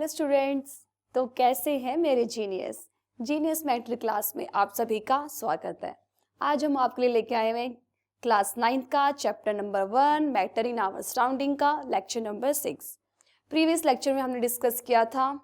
Hello students. तो कैसे हैं मेरे जीनियस मैट्रिक क्लास में आप सभी का स्वागत है। आज हम आपके लिए लेके आए हैं क्लास 9 का chapter number 1 matter in our surrounding का लेक्चर नंबर 6। प्रीवियस लेक्चर में हमने डिस्कस किया था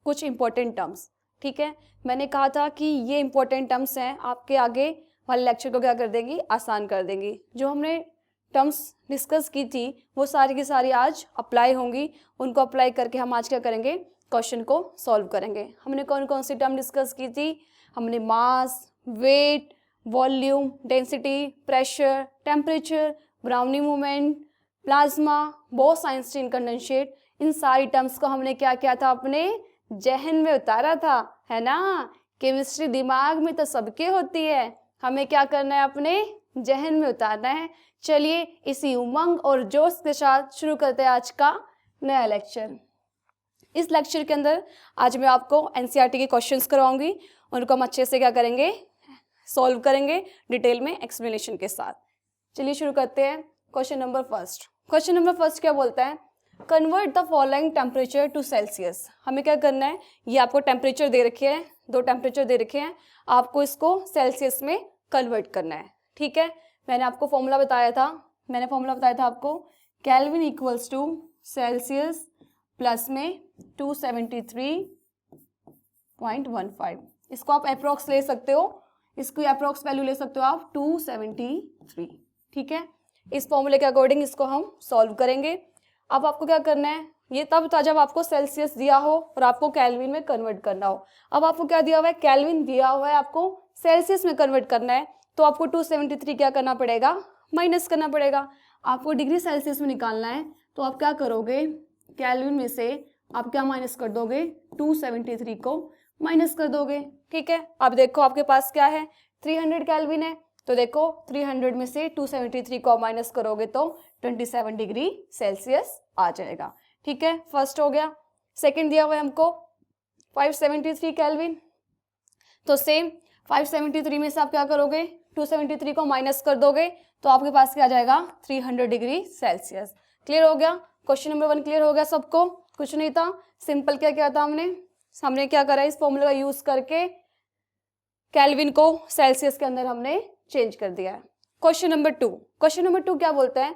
कुछ इंपॉर्टेंट टर्म्स। ठीक है, मैंने कहा था कि ये इंपॉर्टेंट टर्म्स हैं, आपके आगे वाले लेक्चर को क्या कर देंगी, आसान कर देंगी। जो हमने टर्म्स डिस्कस की थी वो सारी की सारी आज अप्लाई होंगी। उनको अप्लाई करके हम आज क्या करेंगे, क्वेश्चन को सॉल्व करेंगे। हमने कौन कौन सी टर्म डिस्कस की थी? हमने mass, weight, volume, density, pressure, temperature, Brownian movement, plasma, Bose Einstein condensate, इन सारी टर्म्स को हमने क्या किया था, अपने जहन में उतारा था, है ना। केमिस्ट्री दिमाग में तो सबके होती है, हमें क्या करना है, अपने जहन में उतारना है। चलिए इसी उमंग और जोश के साथ शुरू करते हैं आज का नया लेक्चर। इस लेक्चर के अंदर आज मैं आपको एनसीईआरटी के क्वेश्चंस करवाऊंगी, उनको हम अच्छे से क्या करेंगे, सॉल्व करेंगे डिटेल में एक्सप्लेनेशन के साथ। चलिए शुरू करते हैं। क्वेश्चन नंबर फर्स्ट क्या बोलता है, convert the following temperature to Celsius. हमें क्या करना है, ये आपको टेम्परेचर दे रखे हैं, दो टेम्परेचर दे रखे हैं, आपको इसको सेल्सियस में कन्वर्ट करना है। ठीक है, मैंने आपको फॉर्मूला बताया था, आपको kelvin equals to Celsius plus में 273.15। इसको आप अप्रोक्स ले सकते हो, इसकी अप्रोक्स वैल्यू ले सकते हो आप 273। ठीक है, इस फॉर्मूले के अकॉर्डिंग इसको हम सॉल्व करेंगे। अब आपको क्या करना है, ये तब था जब आपको सेल्सियस दिया हो और आपको केल्विन में कन्वर्ट करना हो। अब आपको क्या दिया हुआ है, केल्विन दिया हुआ है, आपको सेल्सियस में कन्वर्ट करना है, तो आपको 273 क्या करना पड़ेगा, माइनस करना पड़ेगा। आपको डिग्री सेल्सियस में निकालना है, तो आप क्या करोगे, केल्विन में से आप क्या माइनस कर दोगे, 273 को माइनस कर दोगे। ठीक है, अब देखो आपके पास क्या है, 300 केल्विन है, तो देखो 300 में से 273 को माइनस करोगे तो 27 डिग्री सेल्सियस आ जाएगा। ठीक है, फर्स्ट हो गया। सेकंड दिया हुआ है हमको 573 केल्विन, तो सेम 573 में से आप क्या करोगे, 273 को माइनस कर दोगे तो आपके पास क्या आ जाएगा, 300 डिग्री सेल्सियस। क्लियर हो गया, क्वेश्चन नंबर 1 क्लियर हो गया सबको। कुछ नहीं था, सिंपल क्या किया था हमने क्या करा, इस फॉर्मूला का यूज करके केल्विन को सेल्सियस के अंदर हमने चेंज कर दिया है। क्वेश्चन नंबर 2 क्या बोलता है,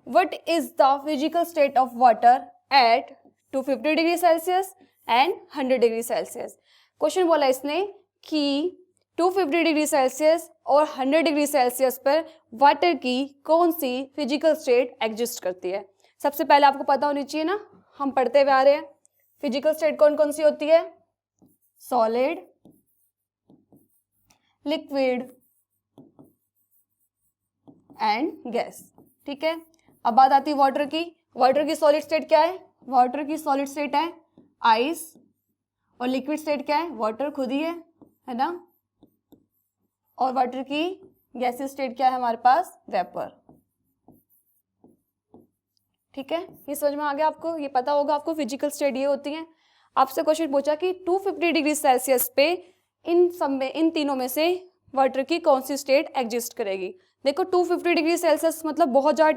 what is the physical state of water at 250 degree Celsius and 100 degree Celsius. Question बोला इसने कि 250 डिग्री सेल्सियस और 100 डिग्री सेल्सियस पर वाटर की कौन सी फिजिकल स्टेट एग्जिस्ट करती है। सबसे पहले आपको पता होनी चाहिए ना, हम पढ़ते हुए आ रहे हैं फिजिकल स्टेट कौन कौन सी होती है, सॉलिड, लिक्विड एंड गैस। ठीक है, अब बात आती है वाटर की सॉलिड स्टेट क्या है, वाटर की सॉलिड स्टेट है आइस, और लिक्विड स्टेट क्या है, वाटर खुद ही है ना, और वाटर की गैसीय स्टेट क्या है हमारे पास, वेपर। ठीक है, ये समझ में आ गया आपको, ये पता होगा आपको फिजिकल स्टेट ये होती है। आपसे क्वेश्चन पूछा कि 250 डिग्री सेल्सियस पे इन तीनों में से वाटर की कौन सी स्टेट एग्जिस्ट करेगी। देखो 250 डिग्री सेल्सियस मतलब बहुत ज़्यादा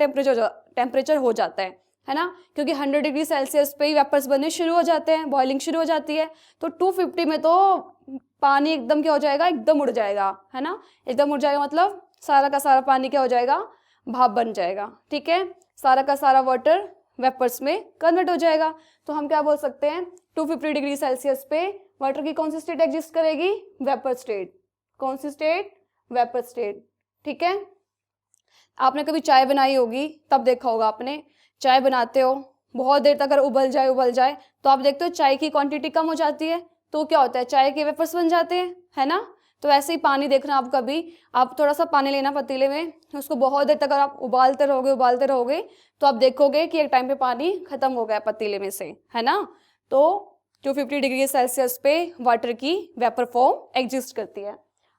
टेम्परेचर हो जाता है ना, क्योंकि 100 डिग्री सेल्सियस पे ही वेपर्स बनने शुरू हो जाते हैं, बॉइलिंग शुरू हो जाती है। तो 250 में तो पानी एकदम क्या हो जाएगा, एकदम उड़ जाएगा, है ना, एकदम उड़ जाएगा, मतलब सारा का सारा पानी क्या हो जाएगा, भाप बन जाएगा। ठीक है, सारा का सारा वाटर वेपर्स में कन्वर्ट हो जाएगा। तो हम क्या बोल सकते हैं, 250 डिग्री सेल्सियस पे वाटर की कौन सी स्टेट एग्जिस्ट करेगी, वेपर स्टेट। कौन सी स्टेट, वेपर स्टेट। ठीक है, आपने कभी चाय बनाई होगी, तब देखा होगा आपने, चाय बनाते हो बहुत देर तक अगर उबल जाए तो आप देखते हो चाय की क्वांटिटी कम हो जाती है, तो क्या होता है, चाय के वेपर्स बन जाते हैं, है ना। तो ऐसे ही पानी देखना, आप कभी आप थोड़ा सा पानी लेना पतीले में, उसको बहुत देर तक अगर आप उबालते रहोगे तो आप देखोगे कि एक टाइम पे पानी खत्म हो गया पतीले में से, है ना। तो 250 डिग्री सेल्सियस पे वाटर की वेपर फॉर्म एग्जिस्ट करती है।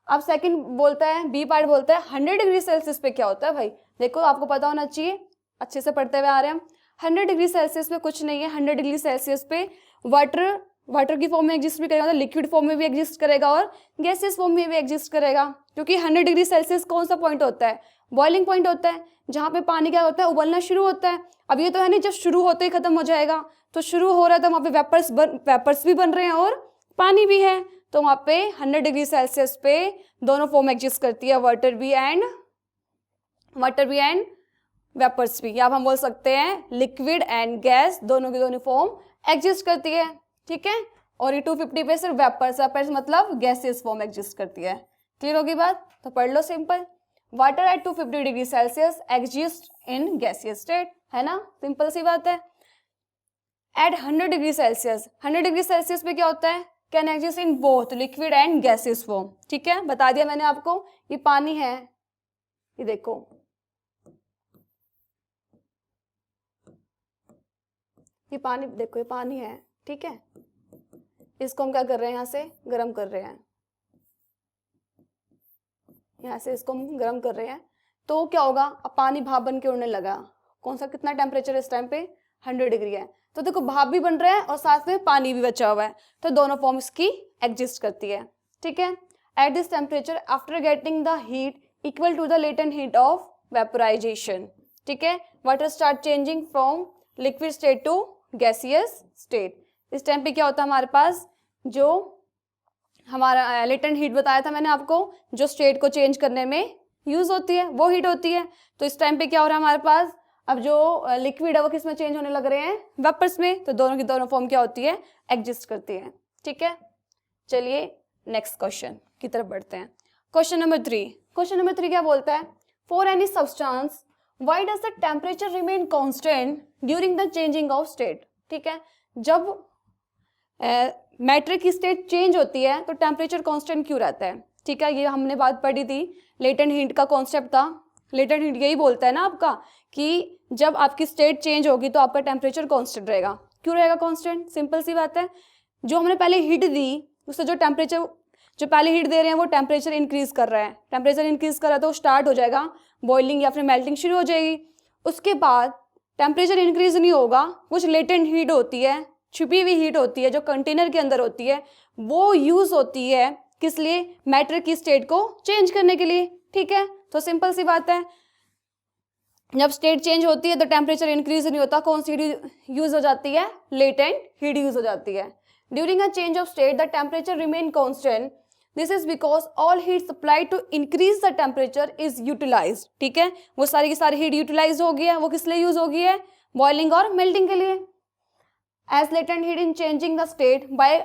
अब सेकंड बोलता है, बी पार्ट बोलता है 100 डिग्री सेल्सियस पे क्या होता है। भाई देखो आपको पता होना चाहिए, अच्छे से पढ़ते हुए आ रहे हैं हम। 100 डिग्री सेल्सियस पे कुछ नहीं है, 100 डिग्री सेल्सियस पे वाटर वाटर की फॉर्म में एग्जिस्ट भी करेगा, मतलब लिक्विड फॉर्म में भी एग्जिस्ट करेगा और गैसियस फॉर्म में भी एग्जिस्ट करेगा, क्योंकि 100 डिग्री सेल्सियस कौन सा पॉइंट होता है, बॉइलिंग पॉइंट होता है, जहाँ पे पानी क्या होता है, उबलना शुरू होता है। अब ये तो है नहीं जब शुरू होते ही खत्म हो जाएगा, तो शुरू हो रहा है तो वहाँ पे वेपर्स भी बन रहे हैं और पानी भी है, तो वहाँ पे 100 डिग्री सेल्सियस पे दोनों फॉर्म एग्जिस्ट करती है, वाटर भी एंड वेपर्स भी, या हम बोल सकते हैं लिक्विड एंड गैस दोनों की दोनों फॉर्म एग्जिस्ट करती है, ठीक है। और ये 250 पे सिर्फ वेपर्स मतलब गैसियस फॉर्म एग्जिस्ट करती है। क्लियर होगी बात, तो पढ़ लो simple, water at 250 degree Celsius exist in gaseous state, है ना, सिंपल सी बात है। At 100 degree Celsius, 100 degree Celsius पे क्या होता है, can exist in both liquid and gaseous form, ठीक है, बता दिया मैंने आपको। ये पानी है, ये देखो ये पानी, देखो ये पानी है, ठीक है, इसको हम क्या कर रहे हैं, यहाँ से गर्म कर रहे हैं, यहाँ से इसको हम गर्म कर रहे हैं, तो क्या होगा, अब पानी भाप बन के उड़ने लगा। कौन सा, कितना टेम्परेचर इस टाइम पे 100 डिग्री है, तो देखो भाप भी बन रहा है और साथ में पानी भी बचा हुआ है, तो दोनों फॉर्म इसकी एग्जिस्ट करती है, ठीक है। At this temperature after getting the heat equal to the latent heat of vaporisation, ठीक है, water start changing from liquid state to gaseous state. इस टाइम पे क्या होता है हमारे पास, जो हमारा लेटेंट हीट बताया था मैंने आपको, जो स्टेट को चेंज करने में यूज होती है वो हीट होती है। तो इस टाइम पे क्या हो रहा है हमारे पास, अब जो लिक्विड है वो किस में चेंज होने लग रहे हैं, वेपर्स में, तो दोनों की दोनों फॉर्म क्या होती है, एग्जिस्ट करती है, ठीक है। चलिए नेक्स्ट क्वेश्चन की तरफ बढ़ते हैं। क्वेश्चन नंबर 3, क्वेश्चन नंबर 3 क्या बोलता है, for any substance why does the temperature remain constant during the changing of state, ठीक है, जब मैटर की स्टेट चेंज होती है तो टेम्परेचर कांस्टेंट क्यों रहता है, ठीक है, ये हमने बात पढ़ी थी, लेटेंट हीट का कॉन्सेप्ट था। लेटेंट हीट यही बोलता है ना आपका कि जब आपकी स्टेट चेंज होगी तो आपका टेम्परेचर कांस्टेंट रहेगा। क्यों रहेगा कांस्टेंट, सिंपल सी बात है, जो हमने पहले हीट दी उससे जो टेम्परेचर, जो पहले हीट दे रहे हैं वो टेम्परेचर इंक्रीज कर रहा है, टेम्परेचर इंक्रीज कर रहा है तो स्टार्ट हो जाएगा बॉइलिंग या फिर मेल्टिंग शुरू हो जाएगी। उसके बाद टेम्परेचर इंक्रीज नहीं होगा, कुछ लेटेंट हीट होती है, छुपी हुई हीट होती है जो कंटेनर के अंदर होती है, वो यूज होती है किस लिए, मैटर की स्टेट को चेंज करने के लिए, ठीक है। तो सिंपल सी बात है, जब स्टेट चेंज होती है तो टेम्परेचर इंक्रीज नहीं होता, कौन सी हीट यूज हो जाती है, लेटेंट हीट यूज हो जाती है। During a change of state the temperature remain constant, this is because all heat supplied to increase the temperature is utilised, ठीक है, वो सारी की सारी हीट यूटिलाइज हो गई है, वो किस लिए यूज हो गई है, बॉइलिंग और मेल्टिंग के लिए। As latent heat in changing the state by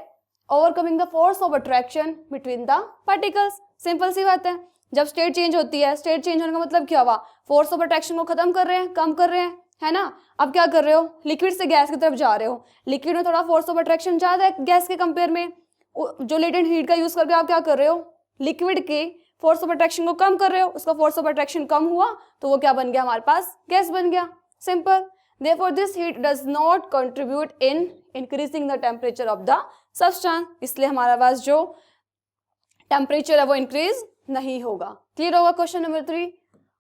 overcoming the force of attraction between the particles, simple सी बात है, जब स्टेट चेंज होती है, स्टेट चेंज होने का मतलब क्या हुआ, फोर्स ऑफ अट्रैक्शन को खत्म कर रहे हैं, कम कर रहे हैं, है ना। अब क्या कर रहे हो, लिक्विड से गैस की तरफ जा रहे हो, लिक्विड में थोड़ा फोर्स ऑफ अट्रैक्शन ज्यादा है गैस के कंपेयर में, जो लेटेंट हीट का यूज करके आप क्या कर रहे हो, लिक्विड के फोर्स ऑफ अट्रैक्शन को कम कर रहे हो, उसका फोर्स ऑफ अट्रैक्शन कम हुआ तो वो क्या बन गया हमारे पास, गैस बन गया, simple. Therefore, this heat does not contribute in increasing the temperature of the substance, इसलिए हमारे पास जो टेम्परेचर है वो इंक्रीज नहीं होगा। क्लियर होगा क्वेश्चन नंबर 3।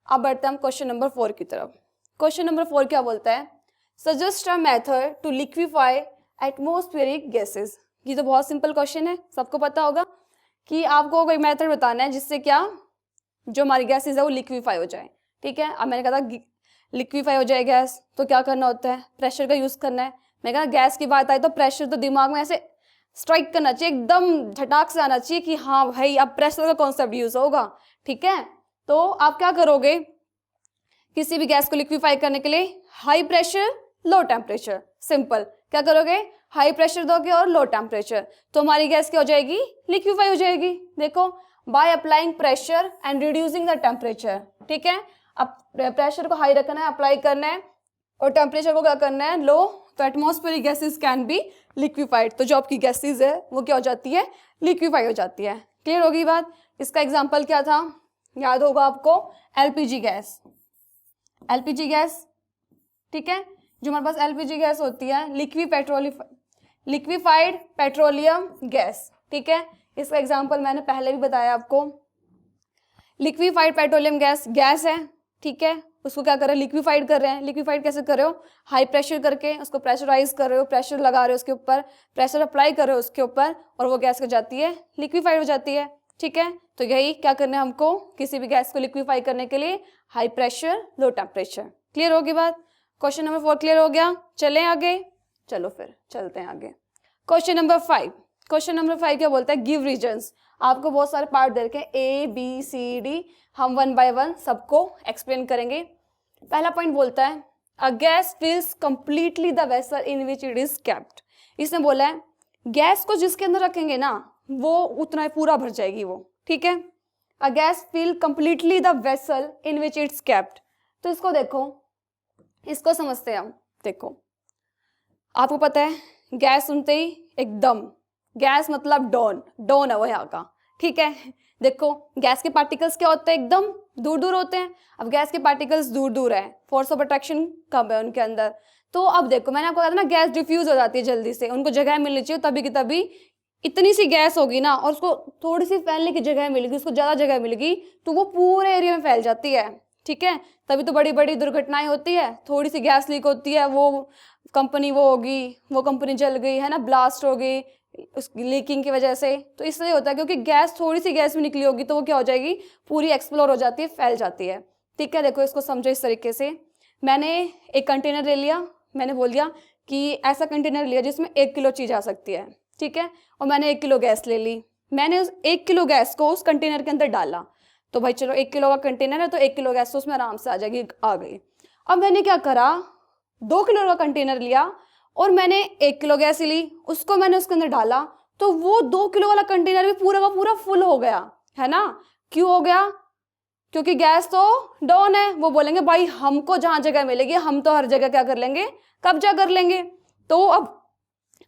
अब बढ़ते हैं हम क्वेश्चन नंबर 4 की तरफ। क्वेश्चन नंबर 4 क्या बोलता है, suggest a method to liquefy atmospheric gases. ये तो बहुत सिंपल क्वेश्चन है, सबको पता होगा कि आपको कोई मेथड बताना है जिससे क्या, जो हमारी गैसेज है वो लिक्विफाई हो जाए, ठीक है। अब मैंने कहा था लिक्विफाई हो जाए गैस तो क्या करना होता है, प्रेशर का यूज करना है। मैं कहा गैस की बात आई तो प्रेशर तो दिमाग में ऐसे स्ट्राइक करना चाहिए, एकदम झटाक से आना चाहिए कि हाँ भाई अब प्रेशर का कॉन्सेप्ट यूज होगा, ठीक है। तो आप क्या करोगे, किसी भी गैस को लिक्विफाई करने के लिए high pressure low temperature, simple, क्या करोगे, हाई प्रेशर दोगे और लो टेम्परेचर, तो हमारी गैस क्या हो जाएगी, लिक्विफाई हो जाएगी। देखो, by applying pressure and reducing the temperature, ठीक है। अब प्रेशर को हाई रखना है, अप्लाई करना है, और टेम्परेचर को क्या करना है, लो, तो atmospheric gases can be liquefied, तो जो आपकी गैसेस है वो क्या हो जाती है, लिक्विफाई हो जाती है। क्लियर होगी बात। इसका एग्जांपल क्या था, याद होगा आपको, एलपीजी गैस, एलपीजी गैस, ठीक है, जो हमारे पास एलपीजी गैस होती है, लिक्विफाइड पेट्रोलियम गैस, ठीक है। इसका एग्जांपल मैंने पहले भी बताया आपको, लिक्विफाइड पेट्रोलियम गैस, गैस है, ठीक है, उसको क्या कर रहे हैं, लिक्विफाइड कर रहे हैं। लिक्विफाइड कैसे कर रहे हो, हाई प्रेशर करके उसको प्रेशराइज कर रहे हो, प्रेशर लगा रहे हो उसके ऊपर, प्रेशर अप्लाई कर रहे हो उसके ऊपर, और वो गैस हो जाती है लिक्विफाइड हो जाती है। ठीक है, तो यही क्या करना है हमको, किसी भी गैस को लिक्विफाई करने के लिए high pressure low temperature. Clear होगी बात, क्वेश्चन नंबर 4 क्लियर हो गया। चलें आगे, चलो फिर चलते हैं आगे। क्वेश्चन नंबर 5, क्वेश्चन नंबर 5 क्या बोलता है, गिव रीजन्स। आपको बहुत सारे पार्ट दे रखे हैं A B C D, हम 1 by 1 सबको एक्सप्लेन करेंगे। पहला पॉइंट बोलता है a gas fills completely the vessel in which it is kept. इसने बोला है गैस को जिसके अंदर रखेंगे ना वो उतना पूरा भर जाएगी वो। ठीक है, a gas fill completely the vessel in which it's kept. तो इसको देखो, इसको समझते हैं हम। देखो आपको पता है गैस सुनते ही एकदम, गैस मतलब डॉन है वो यहाँ का। ठीक है, देखो गैस के पार्टिकल्स क्या होते हैं, एकदम दूर दूर होते हैं। अब गैस के पार्टिकल्स दूर दूर है, फोर्स ऑफ अट्रैक्शन कम है उनके अंदर। तो अब देखो मैंने आपको कहा था ना गैस डिफ्यूज हो जाती है जल्दी से, उनको जगह मिलनी चाहिए, तभी की तभी इतनी सी गैस होगी ना और उसको थोड़ी सी फैलने की जगह मिलेगी, उसको ज़्यादा जगह मिलेगी तो वो पूरे एरिया में फैल जाती है। ठीक है, तभी तो बड़ी बड़ी दुर्घटनाएं होती है। थोड़ी सी गैस लीक होती है, वो कंपनी वो होगी, वो कंपनी जल गई है ना, ब्लास्ट हो गई उस लीकिंग की वजह से। तो इसलिए होता है क्योंकि गैस, थोड़ी सी गैस भी निकली होगी तो वो क्या हो जाएगी, पूरी एक्सप्लोर हो जाती है, फैल जाती है। ठीक है, देखो इसको समझो इस तरीके से। मैंने एक कंटेनर ले लिया, मैंने बोल दिया कि ऐसा कंटेनर लिया जिसमें 1 किलो चीज़ आ सकती है। ठीक है, और मैंने 1 किलो गैस ले ली, मैंने उस 1 किलो गैस को उस कंटेनर के अंदर डाला। तो भाई चलो 1 किलो का कंटेनर है तो 1 किलो गैस तो उसमें आराम से आ जाएगी, आ गई। अब मैंने क्या करा, 2 किलो का कंटेनर लिया और मैंने 1 किलो गैस ली, उसको मैंने उसके अंदर डाला, तो वो 2 किलो वाला कंटेनर भी पूरा का पूरा फुल हो गया, है ना। क्यों हो गया, क्योंकि गैस तो डाउन है। वो बोलेंगे भाई हमको जहां जगह मिलेगी हम तो हर जगह क्या कर लेंगे, कब्जा कर लेंगे। तो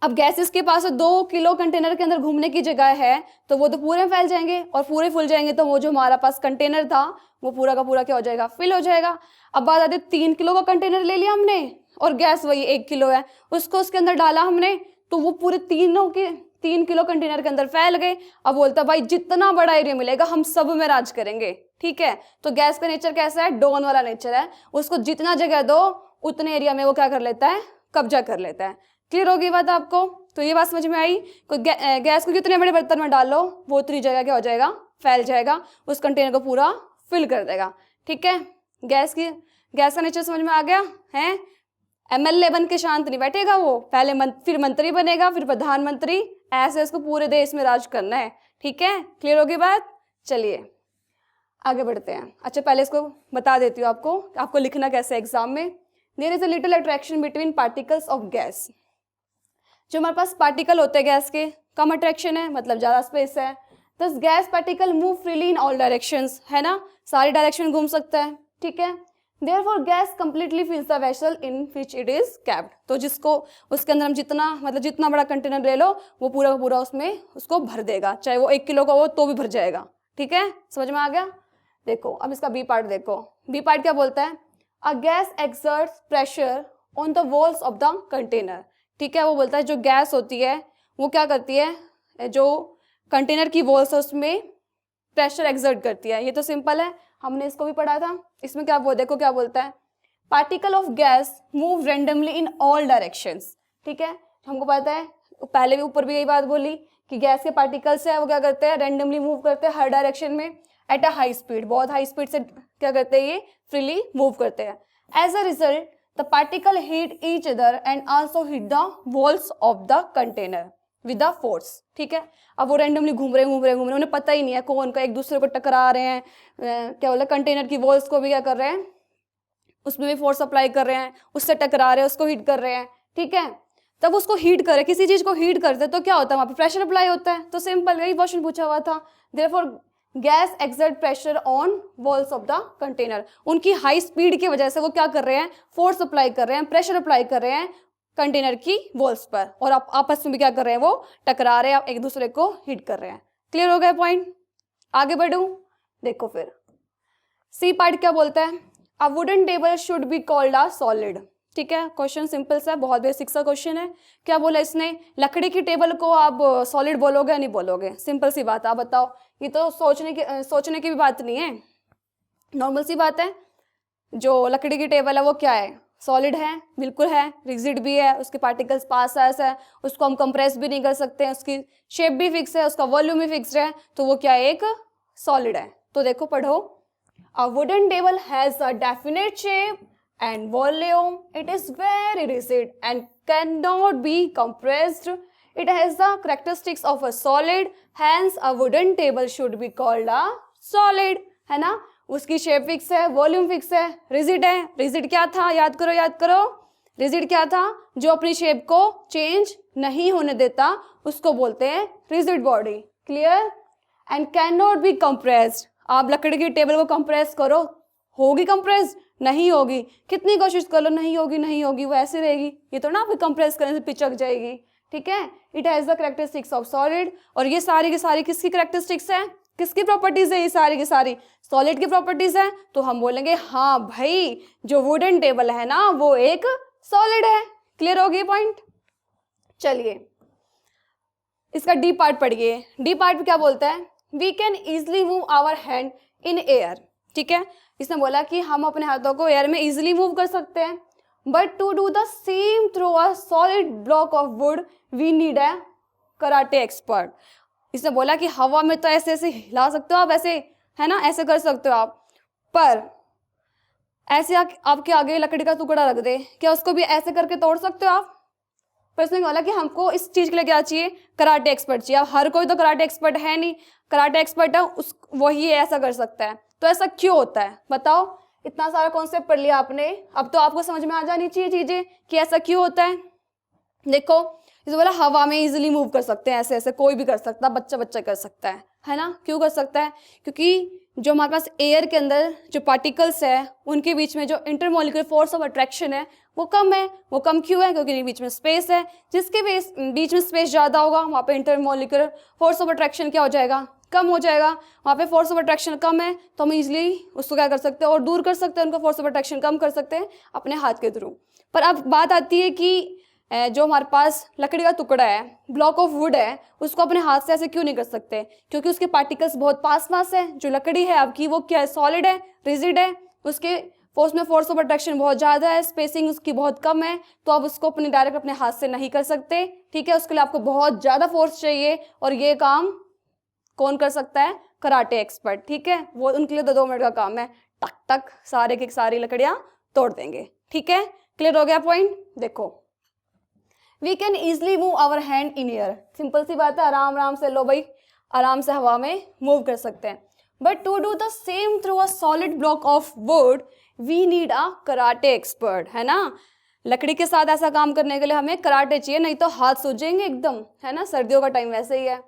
अब गैसेस के पास 2 किलो कंटेनर के अंदर घूमने की जगह है तो वो तो पूरे फैल जाएंगे, और पूरे फुल जाएंगे तो वो जो हमारा पास कंटेनर था वो पूरा का पूरा क्या हो जाएगा, फिल हो जाएगा। अब बात आती है 3 किलो का कंटेनर ले लिया हमने और गैस वही 1 किलो है, उसको उसके अंदर डाला हमने तो वो पूरे 3 किलो कंटेनर के अंदर फैल गए। अब बोलता भाई जितना बड़ा एरिया मिलेगा हम सब में राज करेंगे। ठीक है, तो गैस का नेचर कैसा है, डॉन वाला नेचर है, उसको जितना जगह दो उतने एरिया में वो क्या कर लेता है, कब्जा कर लेता है। क्लियर होगी बात आपको, तो ये बात समझ में आई। कोई गैस को कितने बड़े बर्तन में डालो वो उतनी जगह क्या हो जाएगा, फैल जाएगा, उस कंटेनर को पूरा फिल कर देगा। ठीक है, गैस का नेचर समझ में आ गया है। MLA बन के शांत नहीं बैठेगा वो, पहले फिर मंत्री बनेगा, फिर प्रधानमंत्री, ऐसे इसको पूरे देश में राज करना है। ठीक है, क्लियर होगी बात, चलिए आगे बढ़ते हैं। अच्छा पहले इसको बता देती हूँ आपको लिखना कैसे एग्जाम में। There is a little attraction between particles of gas. जो हमारे पास पार्टिकल होते हैं गैस के, कम अट्रैक्शन है मतलब ज़्यादा स्पेस है। दस gas particle move freely in all directions, है ना, सारी डायरेक्शन घूम सकता है। ठीक है, therefore gas completely फिल्स the vessel in which it is capped. तो जिसको उसके अंदर हम जितना बड़ा कंटेनर ले लो वो पूरा का पूरा उसमें उसको भर देगा, चाहे वो 1 किलो का हो तो भी भर जाएगा। ठीक है, समझ में आ गया। देखो अब इसका बी पार्ट देखो, बी पार्ट क्या बोलता है, a gas exerts pressure on the walls of the container. ठीक है, वो बोलता है जो गैस होती है वो क्या करती है, जो कंटेनर की वॉल्स है उसमें प्रेशर एक्सर्ट करती है। ये तो सिंपल है, हमने इसको भी पढ़ा था। इसमें क्या देखो क्या बोलता है, particle of gas move randomly in all directions. ठीक है, हमको पता है पहले भी ऊपर भी यही बात बोली कि गैस के पार्टिकल्स है वो क्या करते हैं, रेंडमली मूव करते हैं हर डायरेक्शन में एट अ हाई स्पीड, बहुत हाई स्पीड से क्या करते हैं, ये फ्रीली मूव करते हैं। As a result the particle hit each other and also hit the walls of the container with the force. ठीक है, अब वो रेंडमली घूम रहे उन्हें पता ही नहीं है कौन का, एक दूसरे को टकरा रहे हैं, क्या बोला, कंटेनर की वॉल्स को भी क्या कर रहे हैं, उसमें भी फोर्स अप्लाई कर रहे हैं, उससे टकरा रहे हैं, उसको हिट कर रहे हैं। ठीक है, तब उसको हीट करे, किसी चीज को हीट करते तो क्या होता है, वहां पे प्रेशर अप्लाई होता है। तो सिंपल यही क्वेश्चन पूछा हुआ था। Therefore gas exert pressure on walls of the container, उनकी हाई स्पीड की वजह से वो क्या कर रहे हैं, फोर्स अप्लाई कर रहे हैं, प्रेशर अप्लाई कर रहे हैं कंटेनर की वॉल्स पर, और आप आपस में भी क्या कर रहे हैं, वो टकरा रहे हैं, एक दूसरे को हिट कर रहे हैं। क्लियर हो गया पॉइंट, आगे बढ़ूं। देखो फिर सी पार्ट क्या बोलता है, a wooden table should be called a solid. ठीक है, क्वेश्चन सिंपल सा है, बहुत बेसिक सा क्वेश्चन है। क्या बोला इसने, लकड़ी की टेबल को आप सॉलिड बोलोगे या नहीं बोलोगे, सिंपल सी बात, आप बताओ। ये तो सोचने की भी बात नहीं है, नॉर्मल सी बात है। जो लकड़ी की टेबल है वो क्या है, सॉलिड है, बिल्कुल है, रिजिड भी है, उसके पार्टिकल्स पास ऐसा है, उसको हम कंप्रेस भी नहीं कर सकते हैं, उसकी शेप भी फिक्स है, उसका वॉल्यूम भी फिक्स है, तो वो क्या है, एक सॉलिड है। तो देखो पढ़ो, a wooden table has a definite shape and volume. It is very rigid and cannot be compressed. It has the characteristics of a solid. Hence, a wooden table should be called a solid. है ना, उसकी shape fix है, volume fix है, rigid है। Rigid क्या था, याद करो याद करो, रिजिड क्या था, जो अपनी शेप को चेंज नहीं होने देता, उसको बोलते हैं rigid body. Clear. And can not be compressed. आप लकड़ी की टेबल को कंप्रेस करो, होगी कंप्रेस, नहीं होगी, कितनी कोशिश कर लो नहीं होगी, नहीं होगी, वो ऐसे रहेगी। ये तो ना आप कंप्रेस करने से पिचक जाएगी। ठीक है। It has the characteristics of solid. और ये सारी की सारी किसकी कैरेक्टरिस्टिक्स है, किसकी प्रॉपर्टीज है, ये सारी की सारी सॉलिड की प्रॉपर्टीज है। तो हम बोलेंगे हाँ भाई, जो वुडन टेबल है ना वो एक सॉलिड है। क्लियर हो गई पॉइंट। चलिए इसका डी पार्ट पढ़िए। डी पार्ट क्या बोलता है, we can easily move our hand in air. ठीक है, इसने बोला कि हम अपने हाथों को एयर में इजिली मूव कर सकते हैं, but to do the same through a solid block of wood we need a karate expert. इसने बोला कि हवा में तो ऐसे ऐसे हिला सकते हो आप, ऐसे है ना, ऐसे कर सकते हो आप, पर ऐसे आपके आगे लकड़ी का टुकड़ा रख दे, क्या उसको भी ऐसे करके तोड़ सकते हो आप। पर इसने बोला कि हमको इस चीज के लिए क्या चाहिए, कराटे एक्सपर्ट चाहिए। अब हर कोई तो कराटे एक्सपर्ट है नहीं, कराटे एक्सपर्ट है उस वही ऐसा कर सकता है। तो ऐसा क्यों होता है बताओ। इतना सारा कॉन्सेप्ट पढ़ लिया आपने, अब तो आपको समझ में आ जानी चाहिए चीजें कि ऐसा क्यों होता है। देखो इसे बोला हवा में इजिली मूव कर सकते हैं, ऐसे ऐसे कोई भी कर सकता है, बच्चा बच्चा कर सकता है ना। क्यों कर सकता है, क्योंकि जो हमारे पास एयर के अंदर जो पार्टिकल्स है उनके बीच में जो इंटरमोलिकुलर फोर्स ऑफ अट्रैक्शन है वो कम है। वो कम क्यों है, क्योंकि बीच में स्पेस है। जिसके बीच में स्पेस ज़्यादा होगा वहाँ पे इंटरमोलिकुलर फोर्स ऑफ अट्रैक्शन क्या हो जाएगा, कम हो जाएगा। वहाँ पे फोर्स ऑफ अट्रैक्शन कम है तो हम इजीली उसको क्या कर सकते हैं और दूर कर सकते हैं, उनको फोर्स ऑफ अट्रैक्शन कम कर सकते हैं अपने हाथ के थ्रू। पर अब बात आती है कि जो हमारे पास लकड़ी का टुकड़ा है, ब्लॉक ऑफ वुड है, उसको अपने हाथ से ऐसे क्यों नहीं कर सकते, क्योंकि उसके पार्टिकल्स बहुत पास पास है। जो लकड़ी है आपकी वो क्या है, सॉलिड है, रिजिड है, उसके फोर्स ऑफ अट्रैक्शन बहुत ज़्यादा है, स्पेसिंग उसकी बहुत कम है, तो आप उसको अपने डायरेक्ट अपने हाथ से नहीं कर सकते। ठीक है, उसके लिए आपको बहुत ज़्यादा फोर्स चाहिए और ये काम कौन कर सकता है, कराटे एक्सपर्ट। ठीक है, वो उनके लिए तो 2 मिनट का काम है, टक टक सारे की सारी लकड़ियाँ तोड़ देंगे। ठीक है, क्लियर हो गया पॉइंट। देखो we can easily move our hand in air, simple सी बात है, आराम आराम से लो भाई, आराम से हवा में मूव कर सकते हैं। But to do the same through a solid block of wood we need a karate expert. है ना, लकड़ी के साथ ऐसा काम करने के लिए हमें कराटे चाहिए, नहीं तो हाथ सूजेंगे एकदम। है ना, सर्दियों का टाइम वैसे ही है।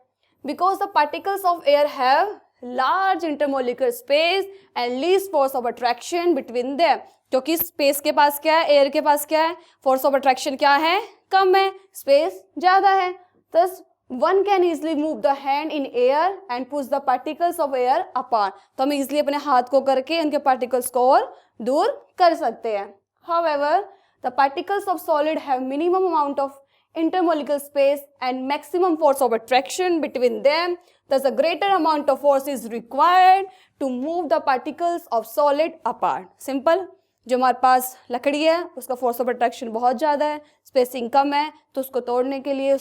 Because the particles of air have large intermolecular space and least force of attraction between them. क्योंकि स्पेस के पास क्या है, एयर के पास क्या है, फोर्स ऑफ अट्रैक्शन क्या है, कम है, स्पेस ज्यादा है। thus one can easily move the hand in air and push the particles of air apart। तो हम इजिली अपने हाथ को करके उनके पार्टिकल्स को और दूर कर सकते हैं। however the particles of solid have minimum amount of intermolecular space and maximum force of attraction between them, thus a greater amount of force is required to move the particles of solid apart। simple, जो हमारे पास लकड़ी है उसका force of attraction बहुत ज़्यादा है, spacing कम है, तो उसको तोड़ने के लिए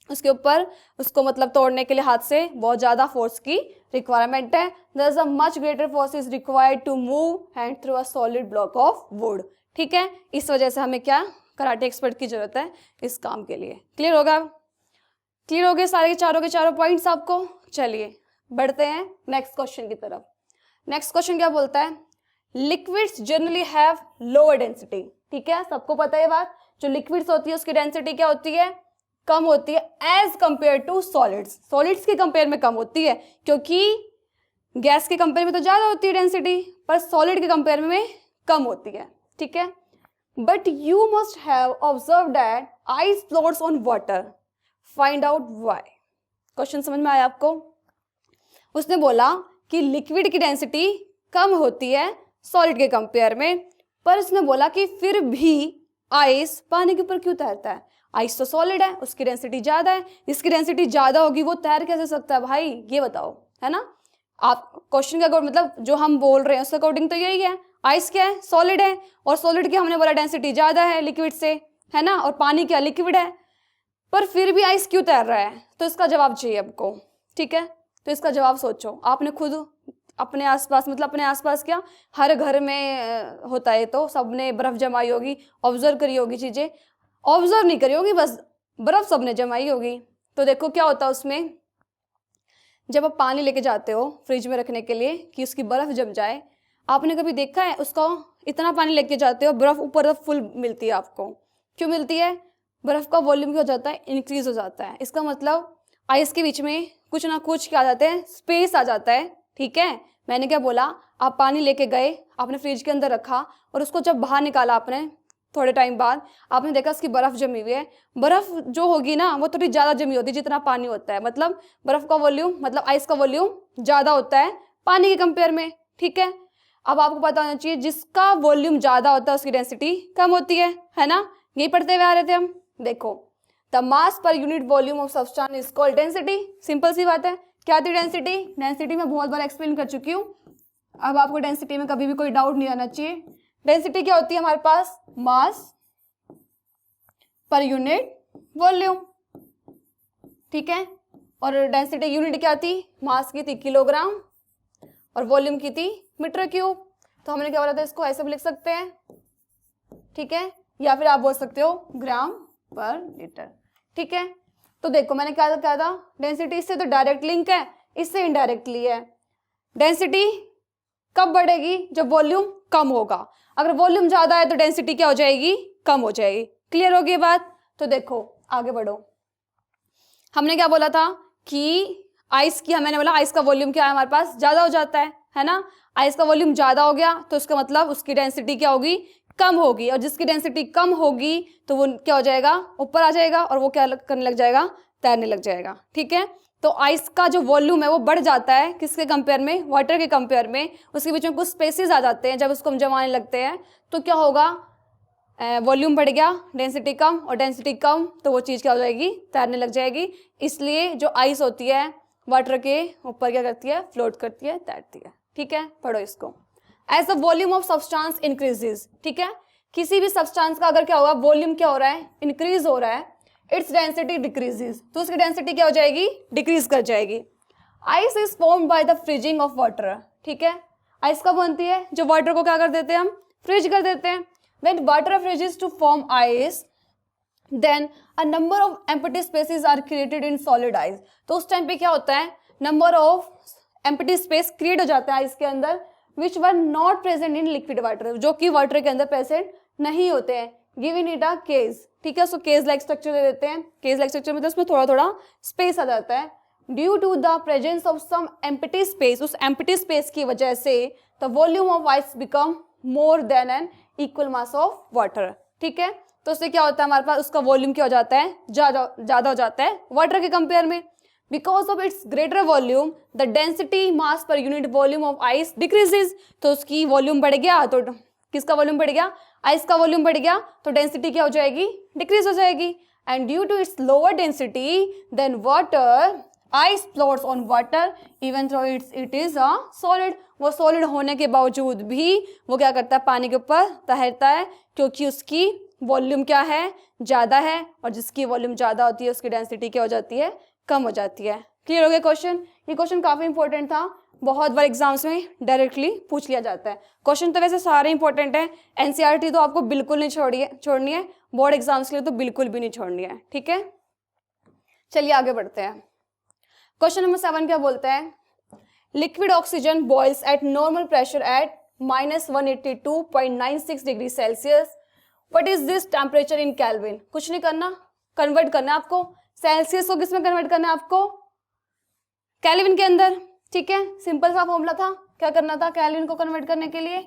उसके ऊपर उसको मतलब तोड़ने के लिए हाथ से बहुत ज़्यादा फोर्स की रिक्वायरमेंट है। There is a much greater force is required to move hand through a solid block of wood. ठीक है, इस वजह से हमें क्या, कराटे एक्सपर्ट की जरूरत है इस काम के लिए। क्लियर होगा, क्लियर हो गए सारे के चारों पॉइंट्स आपको। चलिए बढ़ते हैं नेक्स्ट क्वेश्चन की तरफ। नेक्स्ट क्वेश्चन क्या बोलता है, liquids generally have lower density. ठीक है, सबको पता है बात, जो लिक्विड्स होती है उसकी डेंसिटी क्या होती है, कम होती है as compare to solids. Solids के कंपेयर में कम होती है, क्योंकि गैस के कंपेयर में तो ज्यादा होती है डेंसिटी, पर सॉलिड के कंपेयर में कम होती है। ठीक है, but you must have observe that ice floats on water, find out why. Question समझ में आया आपको। उसने बोला कि लिक्विड की डेंसिटी कम होती है सॉलिड के कंपेयर में, पर उसने बोला कि फिर भी आइस पानी के ऊपर क्यों तैरता है। आइस तो सॉलिड है, उसकी डेंसिटी ज्यादा है, जिसकी डेंसिटी ज्यादा होगी वो तैर कैसे सकता है भाई, ये बताओ। है ना, आप क्वेश्चन का मतलब जो हम बोल रहे हैं उसके अकॉर्डिंग तो यही है, आइस क्या है, सॉलिड है, और सॉलिड की हमने बोला डेंसिटी ज़्यादा है लिक्विड से, है ना, और पानी क्या, लिक्विड है, पर फिर भी आइस क्यों तैर रहा है, तो इसका जवाब चाहिए आपको, ठीक है। तो इसका जवाब सोचो, आपने खुद अपने आसपास, मतलब अपने आसपास क्या, हर घर में होता है, तो सबने बर्फ़ जमाई होगी, ऑब्जर्व करी होगी चीज़ें, ऑब्जर्व नहीं करी होगी, बस बर्फ़ सबने जमाई होगी। तो देखो क्या होता है उसमें, जब आप पानी लेके जाते हो फ्रिज में रखने के लिए कि उसकी बर्फ़ जम जाए, आपने कभी देखा है उसको, इतना पानी लेके जाते हो, बर्फ़ ऊपर फुल मिलती है आपको, क्यों मिलती है, बर्फ़ का वॉल्यूम क्या हो जाता है, इंक्रीज हो जाता है। इसका मतलब आइस के बीच में कुछ ना कुछ क्या आ जाते हैं, स्पेस आ जाता है, ठीक है। मैंने क्या बोला, आप पानी लेके गए, आपने फ्रिज के अंदर रखा, और उसको जब बाहर निकाला आपने थोड़े टाइम बाद, आपने देखा उसकी बर्फ़ जमी हुई है, बर्फ़ जो होगी ना वो थोड़ी ज़्यादा जमी होती है जितना पानी होता है, मतलब बर्फ़ का वॉल्यूम, मतलब आइस का वॉल्यूम ज़्यादा होता है पानी के कंपेयर में, ठीक है। अब आपको पता होना चाहिए जिसका वॉल्यूम ज़्यादा होता है उसकी डेंसिटी कम होती है ना, यही पढ़ते हुए आ रहे थे हम। देखो, the mass per unit volume of substance is called density, simple सी बात है। क्या थी डेंसिटी, डेंसिटी मैं बहुत बार एक्सप्लेन कर चुकी हूँ, अब आपको डेंसिटी में कभी भी कोई डाउट नहीं आना चाहिए। डेंसिटी क्या होती है हमारे पास, मास पर यूनिट वॉल्यूम, ठीक है। और डेंसिटी यूनिट क्या थी, मास की थी किलोग्राम, और वॉल्यूम की थी मीटर क्यूब। तो हमने क्या बोला था, इसको ऐसे भी लिख सकते हैं, ठीक है, या फिर आप बोल सकते हो ग्राम पर लीटर, ठीक है। तो देखो मैंने क्या कहा था, डेंसिटी इससे तो डायरेक्ट लिंक है, इससे इनडायरेक्टली है। डेंसिटी कब बढ़ेगी, जब वॉल्यूम कम होगा, अगर वॉल्यूम ज्यादा है तो डेंसिटी क्या हो जाएगी, कम हो जाएगी। क्लियर होगी बात। तो देखो आगे बढ़ो, हमने क्या बोला था कि आइस की, मैंने बोला आइस का वॉल्यूम क्या है हमारे पास, ज्यादा हो जाता है ना, आइस का वॉल्यूम ज्यादा हो गया तो इसका मतलब उसकी डेंसिटी क्या होगी, कम होगी, और जिसकी डेंसिटी कम होगी तो वो क्या हो जाएगा, ऊपर आ जाएगा, और वो क्या करने लग जाएगा, तैरने लग जाएगा, ठीक है। तो आइस का जो वॉल्यूम है वो बढ़ जाता है, किसके कंपेयर में, वाटर के कंपेयर में, उसके बीच में कुछ स्पेसेस आ जाते हैं, जब उसको हम जमाने लगते हैं तो क्या होगा, वॉल्यूम बढ़ गया, डेंसिटी कम, और डेंसिटी कम तो वो चीज़ क्या हो जाएगी, तैरने लग जाएगी। इसलिए जो आइस होती है वाटर के ऊपर क्या करती है, फ्लोट करती है, तैरती है, ठीक है। पढ़ो इसको, as the volume of substance increases, ठीक है, किसी भी सब्सटेंस का अगर क्या होगा, वॉल्यूम क्या हो रहा है, इंक्रीज हो रहा है, इट्स डेंसिटी डिक्रीजेज, तो उसकी डेंसिटी क्या हो जाएगी, डिक्रीज कर जाएगी। Ice is formed by the freezing of water, ठीक है। आइस कब बनती है, जो वाटर को क्या कर देते हैं हम, फ्रीज कर देते हैं। When water freezes to form ice, then a number of empty spaces are created in solid ice. तो उस टाइम पे क्या होता है, number of empty space create हो जाता है आइस के अंदर, which were not present in liquid water, जो कि वाटर के अंदर प्रेजेंट नहीं होते हैं। Giving it a case, ठीक है, उसको केज लाइक स्ट्रक्चर दे देते हैं। केज लाइक स्ट्रक्चर में तो उसमें थोड़ा थोड़ा स्पेस आ जाता है। Due to the presence of some empty space, उस एम्प्टी स्पेस की वजह से the volume of ice become more than an equal mass of water, ठीक है। तो उससे क्या होता है, हमारे पास उसका वॉल्यूम क्या हो जाता है, ज्यादा हो जाता है वाटर के कंपेयर में। Because of its greater volume the density mass per unit volume of ice decreases, तो उसकी वॉल्यूम बढ़ गया, तो किसका वॉल्यूम बढ़ गया, आइस का वॉल्यूम बढ़ गया, तो डेंसिटी क्या हो जाएगी, डिक्रीज हो जाएगी। And due to its lower density than water, ice floats on water even though it is a solid, वो सॉलिड होने के बावजूद भी वो क्या करता है, पानी के ऊपर तैरता है, क्योंकि उसकी वॉल्यूम क्या है, ज़्यादा है, और जिसकी वॉल्यूम ज़्यादा होती है उसकी डेंसिटी क्या हो जाती है, कम हो जाती है। क्लियर हो गया क्वेश्चन। ये क्वेश्चन काफ़ी इंपॉर्टेंट था, बहुत बार एग्जाम्स में डायरेक्टली पूछ लिया जाता है। क्वेश्चन तो वैसे सारे इंपॉर्टेंट है, एनसीईआरटी तो आपको बिल्कुल नहीं छोड़नी है, बोर्ड एग्जाम्स के लिए तो बिल्कुल भी नहीं छोड़नी है, ठीक है। चलिए आगे बढ़ते हैं। क्वेश्चन नंबर 7 क्या बोलते हैं, liquid oxygen boils at normal pressure at -182.96 degree Celsius, what is this temperature in kelvin. कुछ नहीं करना, कन्वर्ट करना है आपको, सेल्सियस को किस में कन्वर्ट करना है आपको, केल्विन के अंदर, ठीक है। सिंपल सा फॉर्मूला था, क्या करना था केल्विन को कन्वर्ट करने के लिए,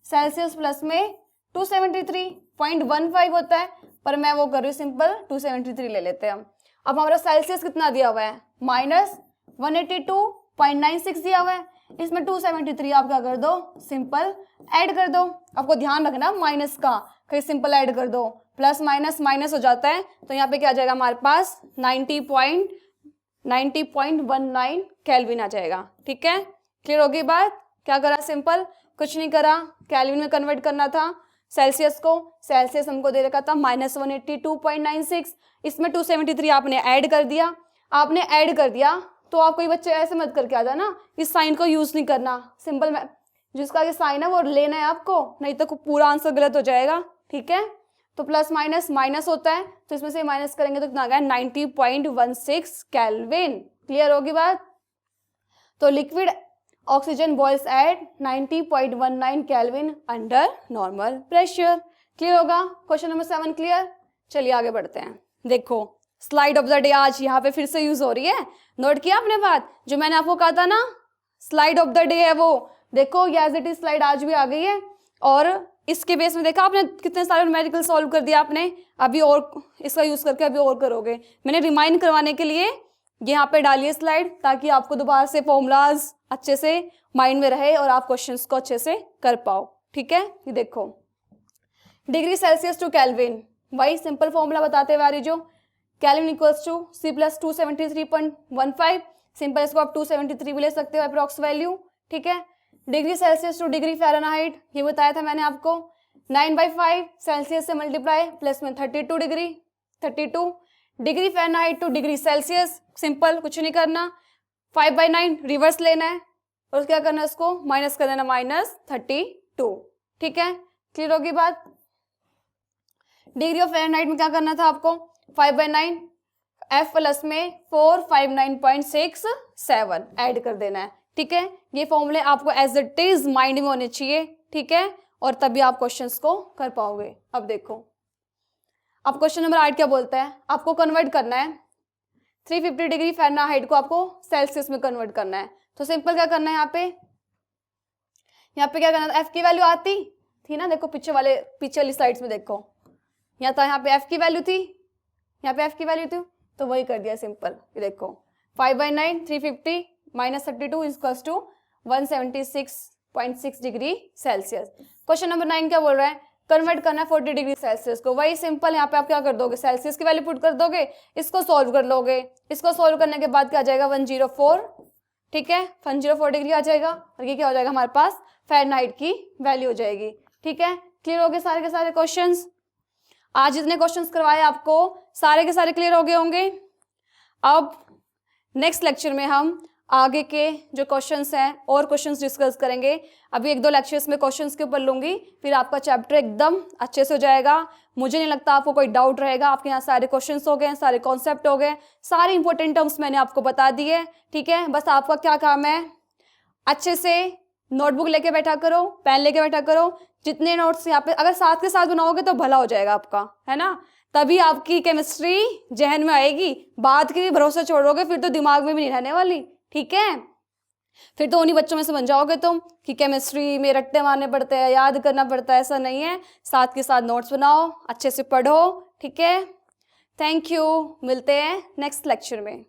सेल्सियस प्लस में 273.15 होता है, पर मैं वो कर रही हूँ सिंपल 273 ले लेते हैं हम। अब हमारा सेल्सियस कितना दिया हुआ है, -182.96 दिया हुआ है, इसमें 273 आप क्या कर दो, सिंपल ऐड कर दो। आपको ध्यान रखना माइनस का, कहीं सिंपल ऐड कर दो, प्लस माइनस माइनस हो जाता है, तो यहाँ पे क्या आ जाएगा हमारे पास 90.19 केल्विन आ जाएगा, ठीक है। क्लियर होगी बात, क्या करा सिंपल कुछ नहीं करा, केल्विन में कन्वर्ट करना था सेल्सियस को, सेल्सियस हमको दे रखा था -182.96, इसमें 273 आपने ऐड कर दिया। आपने ऐड कर दिया तो आप कोई बच्चे ऐसे मत करके आ जाना, इस साइन को यूज नहीं करना, सिंपल में जिसका ये साइन है वो लेना है आपको, नहीं तो पूरा आंसर गलत हो जाएगा, ठीक है। तो प्लस माइनस माइनस होता है, तो इसमें से माइनस करेंगे तो कितना आ गया 90.16 केल्विन। क्लियर होगी बात। तो liquid oxygen boils at 90.19 kelvin under normal pressure. Clear होगा। Question number 7 clear. चलिए आगे बढ़ते हैं। देखो स्लाइड ऑफ द डे आज यहाँ पे फिर से यूज हो रही है, नोट किया आपने बात जो मैंने आपको कहा था ना, स्लाइड ऑफ द डे है वो, देखो एज इट इज स्लाइड आज भी आ गई है। और इसके बेस में देखा आपने कितने सारे न्यूमेरिकल सॉल्व कर दिया आपने, अभी और इसका यूज करके अभी और करोगे। मैंने रिमाइंड करवाने के लिए यहाँ पे डालिए स्लाइड, ताकि आपको दोबारा से फॉर्मूलाज अच्छे से माइंड में रहे और आप क्वेश्चंस को अच्छे से कर पाओ, ठीक है। ये देखो डिग्री सेल्सियस टू केल्विन, वही सिंपल फॉर्मूला बताते हुए आ रही जो, kelvin equals to C + 273.15, simple इसको आप 273 भी ले सकते हो अप्रॉक्स वैल्यू, ठीक है। Degree Celsius two degree Fahrenheit, ये बताया था मैंने आपको, 9/5 सेल्सियस से मल्टीप्लाई प्लस में 32 degree, 32 degree Fahrenheit two degree Celsius, simple कुछ नहीं करना, 5/9 रिवर्स लेना है और क्या करना है, उसको माइनस कर देना -32, ठीक है। क्लियर होगी बात। डिग्री ऑफ फ़ारेनहाइट में क्या करना था आपको, 5/9 F प्लस में 459.67 ऐड कर देना है, ठीक है। ये फॉर्मूले आपको एज इट इज माइंड में होने चाहिए, ठीक है, और तभी आप क्वेश्चंस को कर पाओगे। अब देखो अब क्वेश्चन नंबर 8 क्या बोलता है, आपको कन्वर्ट करना है 350 डिग्री फ़ारेनहाइट को आपको सेल्सियस में कन्वर्ट करना है। तो सिंपल क्या करना है, यहाँ पे क्या करना था, F की वैल्यू आती थी ना, देखो पीछे वाली स्लाइड्स में देखो, यहाँ था, यहाँ पे F की वैल्यू थी, यहाँ पे F की वैल्यू थी, तो वही कर दिया सिंपल। ये देखो 5/9 350 -32 equals to 176.6 degree Celsius. Question number 9 क्या बोल रहा है, कन्वर्ट करना है 40 डिग्री सेल्सियस को, वही सिंपल यहाँ पे आप क्या कर दोगे, सेल्सियस की वैल्यू पुट कर दोगे, इसको सॉल्व कर लोगे, इसको सॉल्व करने के बाद क्या आ जाएगा 104, ठीक है, 104 डिग्री आ जाएगा, और ये क्या हो जाएगा हमारे पास फ़ारेनहाइट की वैल्यू हो जाएगी, ठीक है। क्लियर हो गए सारे के सारे क्वेश्चंस। आज जितने क्वेश्चंस करवाए आपको सारे के सारे क्लियर हो गए होंगे। अब नेक्स्ट लेक्चर में हम आगे के जो क्वेश्चंस हैं और क्वेश्चंस डिस्कस करेंगे। अभी 1-2 लेक्चर्स में क्वेश्चंस के ऊपर लूंगी, फिर आपका चैप्टर एकदम अच्छे से हो जाएगा। मुझे नहीं लगता आपको कोई डाउट रहेगा, आपके यहाँ सारे क्वेश्चंस हो गए, सारे कॉन्सेप्ट हो गए, सारे इंपॉर्टेंट टर्म्स मैंने आपको बता दिए, ठीक है। बस आपका क्या काम है, अच्छे से नोटबुक लेके बैठा करो, पेन लेके बैठा करो, जितने नोट्स यहाँ पे अगर साथ के साथ बनाओगे तो भला हो जाएगा आपका, है ना, तभी आपकी केमिस्ट्री जहन में आएगी। बात की भी भरोसा छोड़ोगे फिर तो दिमाग में भी नहीं रहने वाली, ठीक है। फिर तो उन्हीं बच्चों में से बन जाओगे तुम कि केमिस्ट्री में रट्टे मारने पड़ते हैं, याद करना पड़ता है, ऐसा नहीं है। साथ के साथ नोट्स बनाओ, अच्छे से पढ़ो, ठीक है। थैंक यू, मिलते हैं नेक्स्ट लेक्चर में।